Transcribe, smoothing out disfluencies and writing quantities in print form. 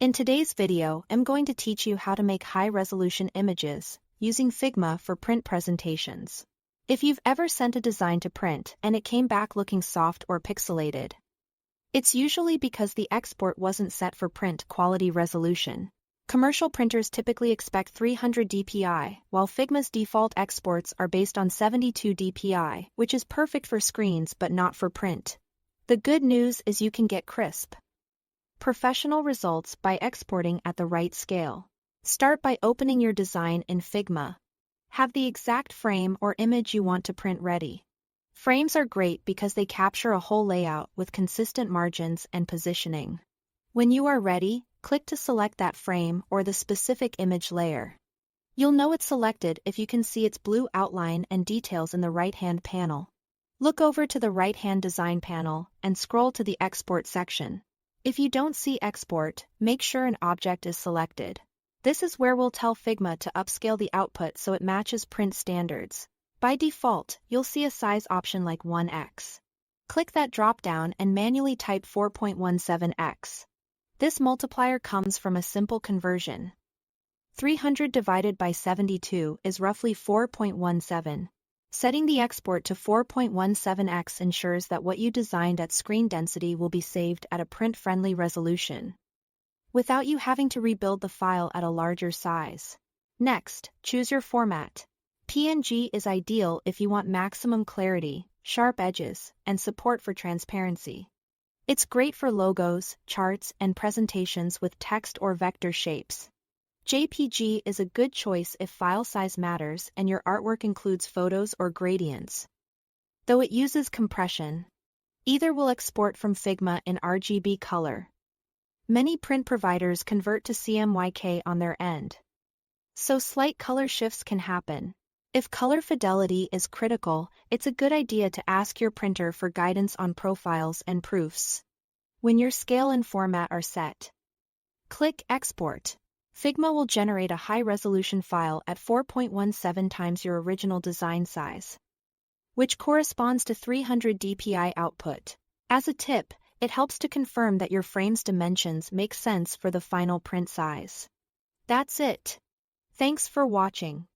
In today's video, I'm going to teach you how to make high-resolution images using Figma for print presentations. If you've ever sent a design to print and it came back looking soft or pixelated, it's usually because the export wasn't set for print quality resolution. Commercial printers typically expect 300 dpi, while Figma's default exports are based on 72 dpi, which is perfect for screens but not for print. The good news is you can get crisp, professional results by exporting at the right scale. Start by opening your design in Figma. Have the exact frame or image you want to print ready. Frames are great because they capture a whole layout with consistent margins and positioning. When you are ready, click to select that frame or the specific image layer. You'll know it's selected if you can see its blue outline and details in the right-hand panel. Look over to the right-hand design panel and scroll to the export section. If you don't see export, make sure an object is selected. This is where we'll tell Figma to upscale the output so it matches print standards. By default, you'll see a size option like 1x. Click that drop-down and manually type 4.17x. This multiplier comes from a simple conversion. 300 divided by 72 is roughly 4.17. Setting the export to 4.17x ensures that what you designed at screen density will be saved at a print-friendly resolution, without you having to rebuild the file at a larger size. Next, choose your format. PNG is ideal if you want maximum clarity, sharp edges, and support for transparency. It's great for logos, charts, and presentations with text or vector shapes. JPG is a good choice if file size matters and your artwork includes photos or gradients, though it uses compression. Either will export from Figma in RGB color. Many print providers convert to CMYK on their end, so slight color shifts can happen. If color fidelity is critical, it's a good idea to ask your printer for guidance on profiles and proofs. When your scale and format are set, click Export. Figma will generate a high-resolution file at 4.17 times your original design size, which corresponds to 300 dpi output. As a tip, it helps to confirm that your frame's dimensions make sense for the final print size. That's it. Thanks for watching.